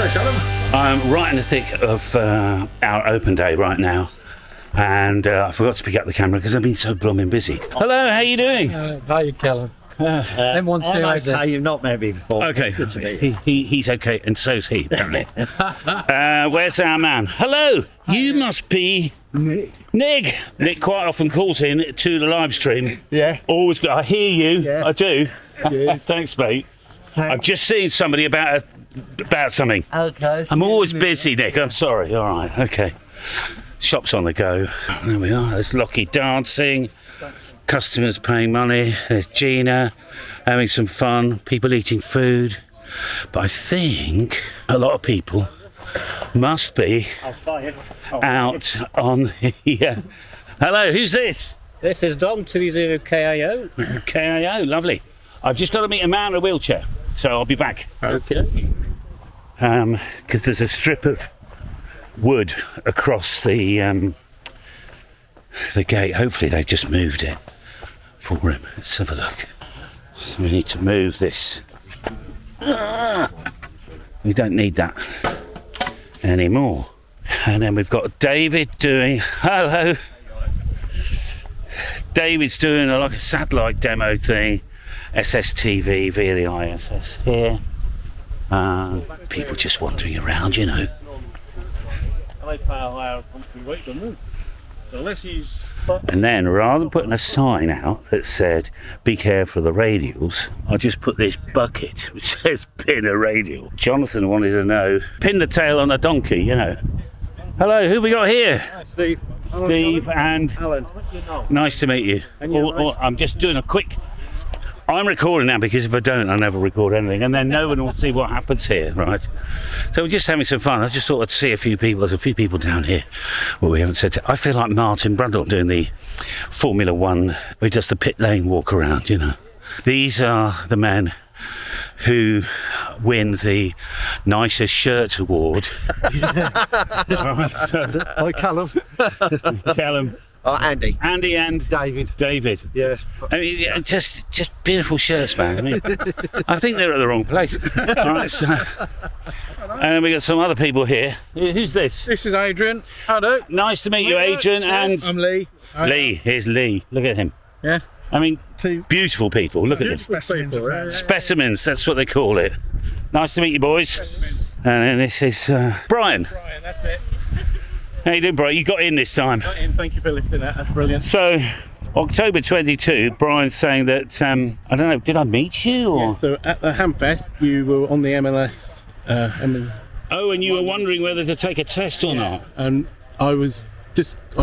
Where's Callum? I'm right in the thick of our open day right now, and I forgot to pick up the camera because I've been so blooming busy. Hello, how you doing? Hi, Callum. Everyone's I'm doing okay, you've not met me before. Okay, Good to meet you. he's okay, and so's he, apparently. Where's our man? Hello, you must be Nick. Nick. Nick quite often calls in to the live stream. Yeah. Always good. I hear you. Yeah. I do. Yeah. Thanks, mate. I've just seen somebody about something. Okay. I'm always busy, Nick. I'm sorry. All right. Okay. Shop's on the go. There we are. There's Lockie dancing. Customers paying money. There's Gina having some fun. People eating food. But I think a lot of people must be out on the... Hello, who's this? This is Dom 20 KIO. KIO, lovely. I've just got to meet a man in a wheelchair, so I'll be back. Okay. Because there's a strip of wood across the gate. Hopefully they've just moved it for him. Let's have a look. So we need to move this. We don't need that anymore. And then we've got David doing... Hello. David's doing like a satellite demo thing. SSTV via the ISS here. People just wandering around, you know. And then, rather than putting a sign out that said, be careful of the radials, I just put this bucket which says pin a radial. Jonathan wanted to know, pin the tail on a donkey, you know. Hello, who we got here? Hi, Steve. Steve and Alan. nice to meet you. I'm just doing a quick... I'm recording now because if I don't, I never record anything, and then no one will see what happens here, right? So we're just having some fun. I just thought I'd see a few people. There's a few people down here. Well, we haven't said. I feel like Martin Brundle doing the Formula One, where he does the pit lane walk around. You know, these are the men who win the Nicest Shirts award. Hi, Callum. Callum. Oh, Andy. Andy and David. Yes. I mean, yeah, just beautiful shirts, man. I mean, I think they're at the wrong place. All right, so, and then we got some other people here. Who's this? This is Adrian. Hello. Nice to meet you, Adrian. And I'm Lee. Lee. Here's Lee. Look at him. Yeah. I mean, Two beautiful people. Look at them. specimens. Specimens. That's what they call it. Nice to meet you, boys. And then this is Brian. Brian, that's it. How you doing, Brian? You got in this time. Got in. Thank you for lifting that. That's brilliant. So, October 22, Brian's saying that, I don't know, did I meet you? Or? Yeah, so at the Hamfest, you were on the MLS. Oh, and you were wondering whether to take a test or not? And I'd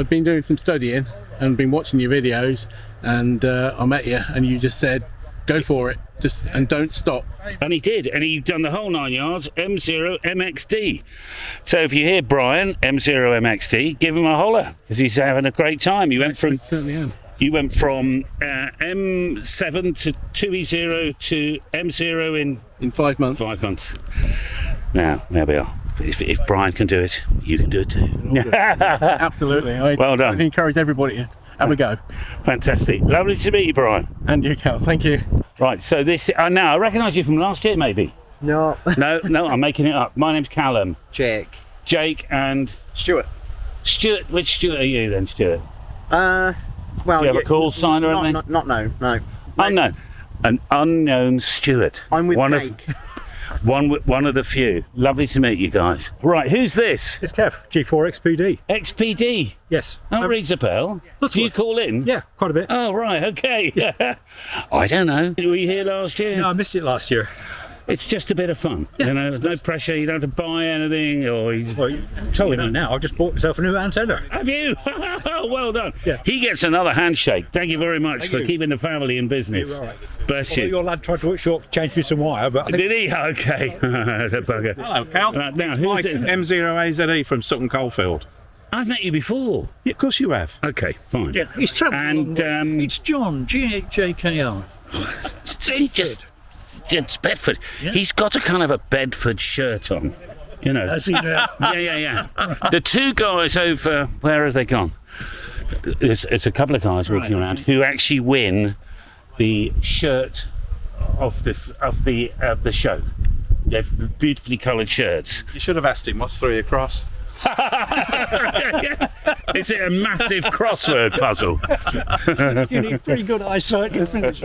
been doing some studying and been watching your videos, and I met you, and you just said, go for it, and don't stop. And he did, and he done the whole 9 yards, M0 MXD. So if you hear Brian, M0 MXD, give him a holler, because he's having a great time. I certainly am. You went from M7 to 2E0 to M0 In 5 months. 5 months. Now, there we are. If Brian can do it, you can do it too. Absolutely. Well done. I'd encourage everybody to have a go. Fantastic. Lovely to meet you, Brian. And you, Cal. Thank you. Right, so this... now, I recognise you from last year, maybe? No. No, I'm making it up. My name's Callum. Jake and... Stuart. Stuart. Which Stuart are you then, Stuart? Well, Do you have a call sign or anything? Not no. Unknown. An unknown Stuart. I'm with Jake. One of the few. Lovely to meet you guys. Right, who's this? It's Kev, G4 XPD. XPD? Yes. That rings a bell. Do you call in? Yeah, quite a bit. Oh, right, okay. I don't know. Were you here last year? No, I missed it last year. It's just a bit of fun. Yeah. You know, there's no pressure, you don't have to buy anything or... Well, you tell me that now. I've just bought myself a new antenna. Have you? Well done. Yeah. He gets another handshake. Thank you very much for keeping the family in business. You're right. Bless Although you. your lad tried to work short, change me some wire, but I think Did he? Okay. That's a bugger. Hello, Cal. Now, It's who's Mike, it? M0AZE from Sutton Coalfield. I've met you before. Yeah, of course you have. Okay, fine. Yeah, he's travelled. And It's John, GHJKR. it's Bedford. Yeah. He's got a kind of a Bedford shirt on. You know. Has he now? Yeah. The two guys over, where have they gone? It's a couple of guys walking around who actually win the shirt of the show. They're beautifully coloured shirts. You should have asked him what's 3 across. Is it a massive crossword puzzle? You need pretty good eyesight to finish.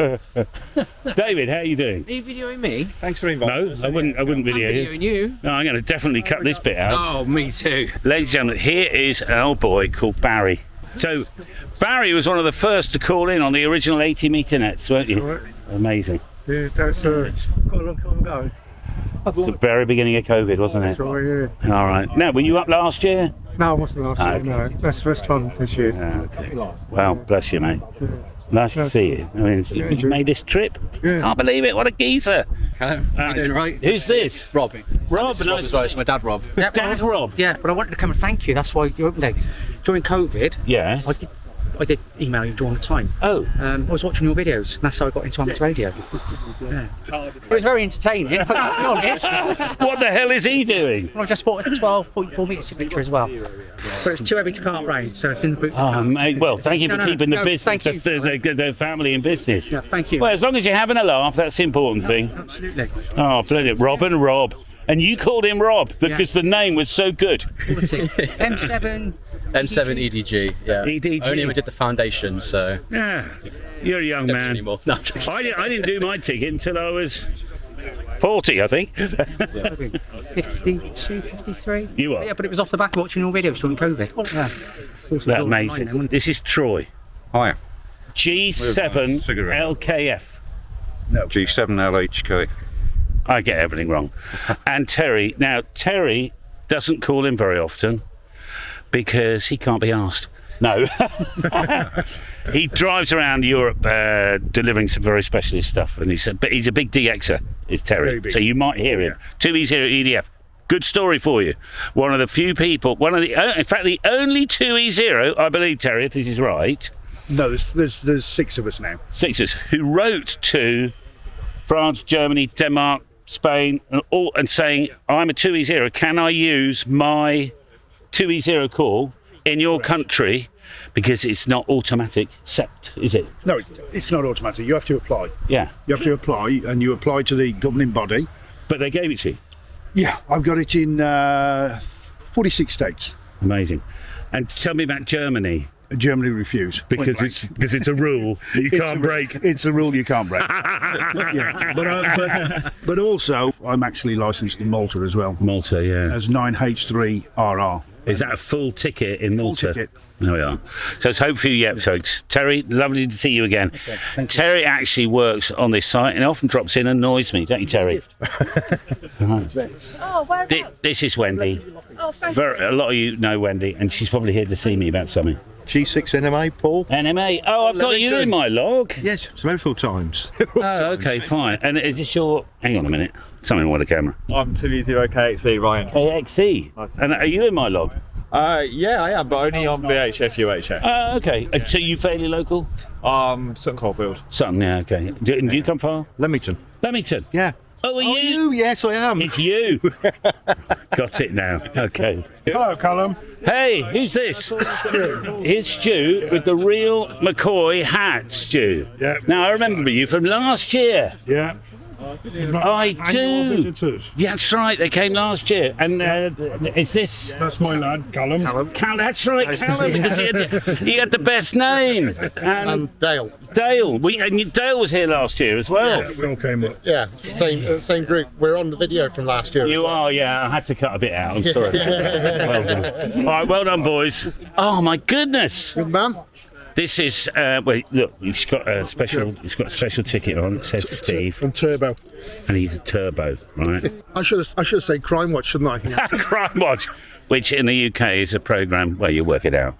David, how are you doing? Are you videoing me? Thanks for inviting No, I wouldn't video I'm you. videoing you. No, I'm going to definitely cut this bit out. Oh, me too. Ladies and gentlemen, here is an old boy called Barry. So, Barry was one of the first to call in on the original 80-metre nets, weren't you? Amazing. Yeah, that's quite a long time ago. It's the very beginning of COVID, wasn't it? Sorry, yeah. All right. Now, were you up last year? No, I wasn't last year, no. That's the first time this year. Okay. Well, bless you, mate. Nice to see you. I mean, you made this trip? Yeah. Can't believe it. What a geezer. Hello. You doing right? Who's this? Rob. Rob, This is Rob nice. as well. It's my dad, Rob. Yeah, Dad Rob. Yeah, but I wanted to come and thank you. That's why you opened it. During COVID, Yes. I did email you during the time. Oh. I was watching your videos, and that's how I got into amateur radio. Yeah. It was very entertaining, I'll be honest. What the hell is he doing? I just bought a 12.4 metre signature as well. But it's too heavy to cart round, so it's in the boot. Oh, mate. Well, thank you for No, keeping the business, thank you. the family in business. Yeah, thank you. Well, as long as you're having a laugh, that's the important thing. Absolutely. Oh, brilliant. Rob and Rob. And you called him Rob because the name was so good. What's it? M7. M7 EDG, yeah. EDG. Only we did the foundation, so. Yeah, you're a young man. Anymore. No, I'm joking. I didn't do my ticket until I was 40, I think. 52, 53. You are? Yeah, but it was off the back of watching your videos during COVID. Yeah. That's amazing. This is Troy. Hi. G7 Cigarette. LKF. G7LHK. I get everything wrong. And Terry. Now, Terry doesn't call in very often because he can't be asked. No. He drives around Europe delivering some very specialist stuff, and he's a big DXer, is Terry. So you might hear him. 2E0 EDF. Good story for you. One of the few people, in fact, the only 2E0, I believe, Terry, if this is right. No, there's 6 of us now. 6 of us who wrote to France, Germany, Denmark, Spain, and saying, I'm a 2E0. Can I use my 2E0 call in your country? Because it's not automatic set, is it? No, it's not automatic. You have to apply. Yeah. You have to apply, and you apply to the governing body. But they gave it to you. Yeah, I've got it in 46 states. Amazing. And tell me about Germany. Germany refuse. Because it's a rule that you can't break. It's a rule you can't break. Yeah. But also, I'm actually licensed in Malta as well. Malta, yeah. As 9H3RR. Is that a full ticket in Malta? Full ticket. There we are. So it's hope for you yet, folks. Terry, lovely to see you again. Okay, Terry actually works on this site and often drops in and annoys me, don't you, Terry? Oh, whereabouts? This is Wendy. Oh, thank you. A lot of you know Wendy, and she's probably here to see me about something. G6 NMA, Paul. NMA. Oh, I've got you in my log. Yes, several times. Oh, okay, fine. And is this your... Hang on a minute. Something with the camera. I'm 2E0 KXE, Ryan. KXE? Nice. And are you in my log? Yeah, I am, but only on VHF, UHF. Oh, okay. So you fairly local? Sutton Coldfield. Sutton, yeah, okay. Do you come far? Leamington. Leamington? Yeah. Oh, are you? Yes, I am. It's you. Got it now. Okay. Hello, Callum. Hey, who's this? Here's Stu with the real McCoy hat, Stu. Yeah. Now, I remember you from last year. Yeah. I do. Visitors. Yeah, that's right. They came last year. And is this... That's my lad, Callum. Callum, that's right, Callum, because he had the best name. And Dale. Dale. Dale was here last year as well. Yeah, we all came up. Yeah, same group. We're on the video from last year. You are, yeah. I had to cut a bit out. I'm sorry. Well done. All right, well done, boys. Oh my goodness. Good man. This is wait. Look, he's got a special. He's got a special ticket on. It says Steve, And Turbo. and he's a turbo, right? I should have said Crime Watch, shouldn't I? Crime Watch, which in the UK is a program where you work it out.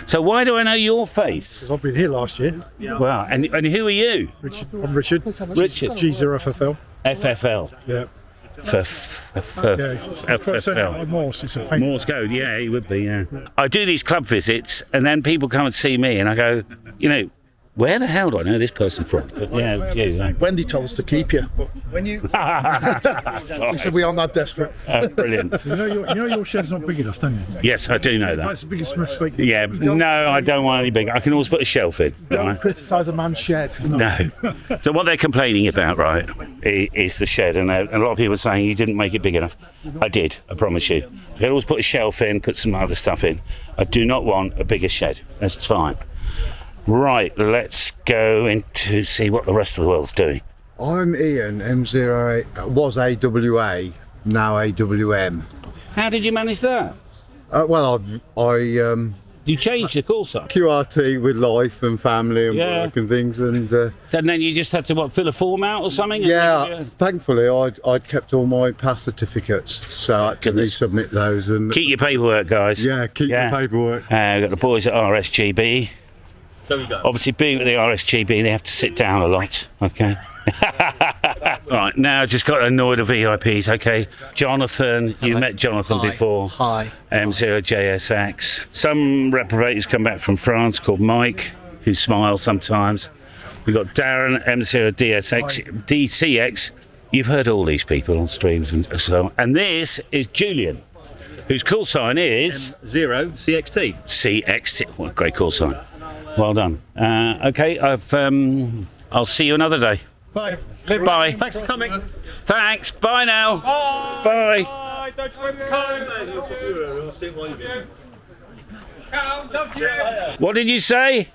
So why do I know your face? I've been here last year. Wow. And who are you? Richard. I'm Richard. Richard. G0FFL. FFL. Yeah. FFL. Morse, it's a pain. Morse code, yeah, he would be, yeah. I do these club visits, and then people come and see me, and I go, Where the hell do I know this person from? But yeah, you. Wendy told us to keep you. When you... He said we aren't that desperate. Brilliant. You know your shed's not big enough, don't you? Yes, I do know that. That's the biggest mistake. Yeah, no, I don't want any big. I can always put a shelf in. Don't Right? criticise a man's shed. No. So what they're complaining about, right, is the shed, and a lot of people are saying you didn't make it big enough. I did, I promise you. I can always put a shelf in, put some other stuff in. I do not want a bigger shed. That's fine. Right, let's go in to see what the rest of the world's doing. I'm Ian, M08, was AWA, now AWM. How did you manage that? Well, I You changed the call sign. QRT with life and family and Yeah. work and things, and And then you just had to, fill a form out or something? yeah, thankfully I'd kept all my past certificates, so I had to Goodness. resubmit those. And Keep your paperwork, guys. yeah, keep the paperwork. We've got the boys at RSGB. So we go. Obviously, being at the RSGB, they have to sit down a lot. Okay. Right, now just got to annoy the VIPs. Okay, Jonathan, you met Jonathan before. Hi. M0JSX. Some reprobators come back from France called Mike, who smiles sometimes. We've got Darren, M0DSX, DCX. You've heard all these people on streams and so on. And this is Julian, whose call sign is Zero CXT. CXT. What a great call sign. Well done. Okay, I'll see you another day. Bye. Bye. Thanks for coming. Thanks. Bye now. Bye. Bye. Don't forget to What did you say?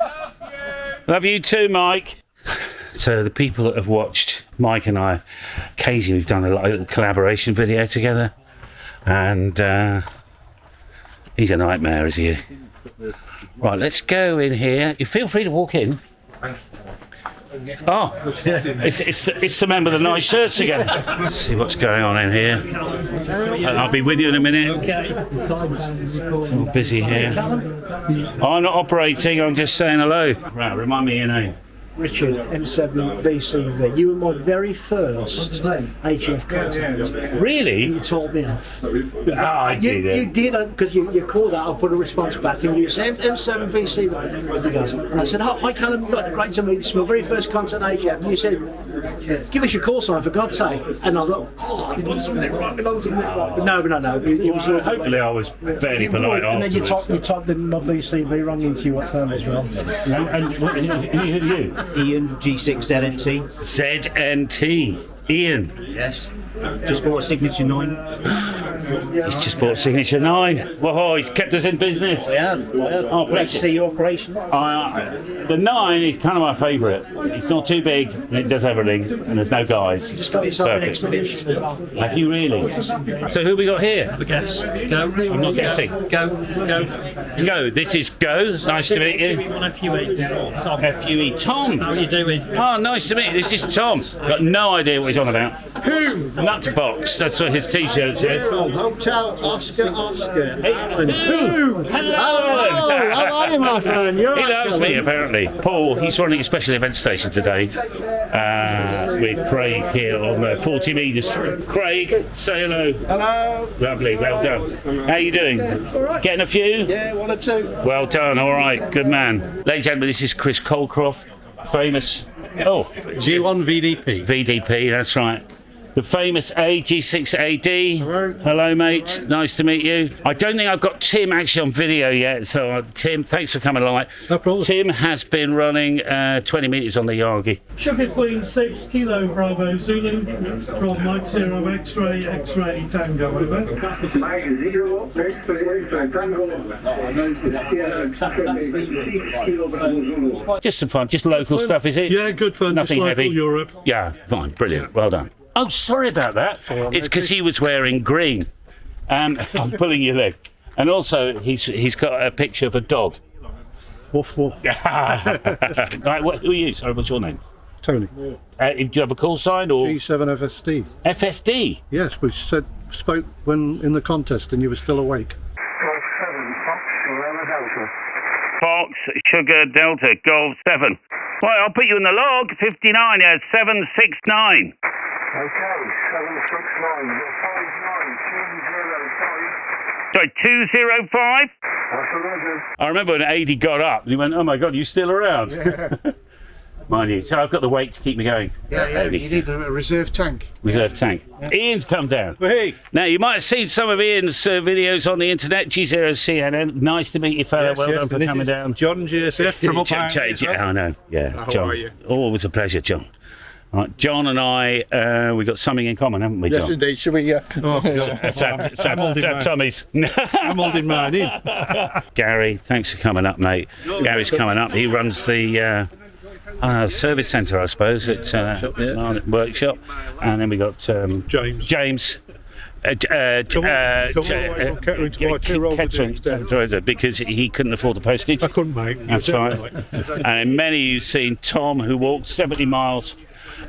Love you too, Mike. So the people that have watched Mike and I, occasionally we've done a little collaboration video together, and he's a nightmare, is he? Right, let's go in here. You feel free to walk in. Oh, it's the member of the Nice Shirts again. Let's see what's going on in here. I'll be with you in a minute. It's all busy here. I'm not operating, I'm just saying hello. Right, remind me your name. Richard, M7 VCV. You were my very first HF contact. Really? You told me off. I You did. did, because you called out, I put a response back, and you said M7 VCV. He goes, and I said, oh, hi Callum, great to meet you. My very first contact HF. And you said, give us your call sign for God's sake. And I thought, oh, I've done something wrong, I've done something wrong. But no. It was all Hopefully I was fairly polite and then you afterwards. typed in my VCV wrong into your WhatsApp as well. And who are you? Ian, G6ZNT. ZNT. Ian. Yes. Just bought a Signature 9. He's just bought Signature 9. Whoa, he's kept us in business. I have. Oh, bless you. See your operation. The 9 is kind of my favourite. It's not too big, and it does everything, and there's no guys. Just got yourself an Perfect. expedition. Have you really? So who we got here? Guess. Go. I'm not guessing. Go. Go. This is Go. Nice to meet you. Tom. FUE. Tom. How are you doing? Oh, nice to meet you. This is Tom. Got no idea what he's on about. Who? Nutbox. That's what his t-shirt says. Hotel Oscar. Who? Hello. How are you, my friend? You're He right, loves me, apparently. Paul, he's running a special event station today with Craig here on 40 metres. Craig, say hello. Hello. Lovely, well done. How you doing? All right. Getting a few? Yeah, 1 or 2. Well done, all right, good man. Ladies and gentlemen, this is Chris Colcroft, famous... Oh, G1 VDP. VDP, that's right. The famous AG6AD. Hello, mate. Nice to meet you. I don't think I've got Tim actually on video yet. So, Tim, thanks for coming along. No problem. Tim has been running 20 metres on the Yagi. Sugar Queen 6 Kilo Bravo Zulu from Mike Zero X-Ray Tango, over. Just some fun, just local stuff, is it? Yeah, good fun. Nothing just local heavy. Europe. Yeah, fine, brilliant. Well done. Oh, sorry about that. It's because he was wearing green. I'm pulling your leg. And also, he's got a picture of a dog. Woof woof. Right, who are you? Sorry, what's your name? Tony. Do you have a call sign or G7 FSD. FSD? Yes, we spoke when in the contest and you were still awake. Fox, Sugar, Delta, Golf 7. Right, I'll put you in the log. 59, 769. Okay, 769. 59 205. Sorry, 205? That's what I did. I remember when 80 got up, and he went, oh my God, you still around? Mind you, so I've got the weight to keep me going. Yeah, you need a reserve tank. Reserve tank. Ian's come down. Hey. Now, you might have seen some of Ian's videos on the internet. G0CNN. Nice to meet you, fella. Well done for coming down. John JSF from up I know. Yeah. How John. are you? Always a pleasure, John. Right, John and I, we got something in common, haven't we, John? Yes, indeed. Should we? Tommy's. I'm holding mine in. Gary, thanks for coming up, mate. Gary's coming up. He runs the service centre, I suppose, at workshop. And then we got James. Because he couldn't afford the postage. I couldn't, mate. That's right. And many of you've seen Tom, who walked 70 miles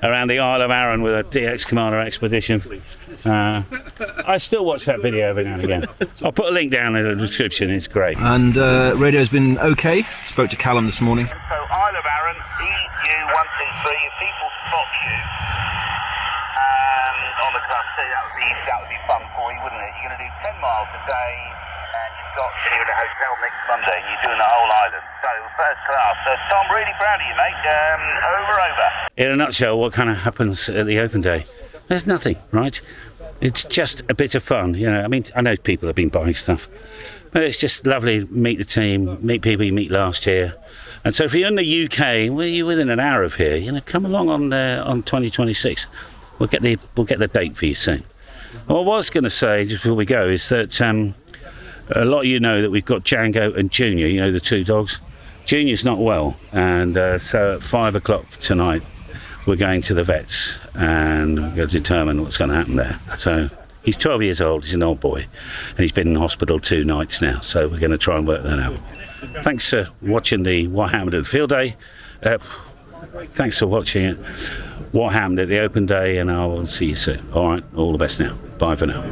around the Isle of Arran with a DX Commander expedition. I still watch that video every now and again. I'll put a link down in the description, it's great. And radio's been okay. Spoke to Callum this morning. So Isle of Arran, EU123, if people spot you on the Class C, that would be fun for you, wouldn't it? You're going to do 10 miles a day and you've got to be in a hotel next Monday and you're doing the whole island. So first class. So Tom, really proud of you, mate. Over. In a nutshell, what kind of happens at the open day? There's nothing, right? It's just a bit of fun, you know. I mean, I know people have been buying stuff, but it's just lovely to meet the team, meet people you meet last year. And so if you're in the UK, well, you're within an hour of here, you know, come along on 2026. We'll get the date for you soon. What I was going to say, just before we go, is that a lot of you know that we've got Django and Junior, you know, the two dogs. Junior's not well, and so at 5 o'clock tonight, we're going to the vets and we're going to determine what's going to happen there. So he's 12 years old, he's an old boy, and he's been in hospital 2 nights now, so we're going to try and work that out. Thanks for watching the What Happened at the Field Day. Thanks for watching it. What happened at the open day, and I will see you soon. All right, all the best now. Bye for now.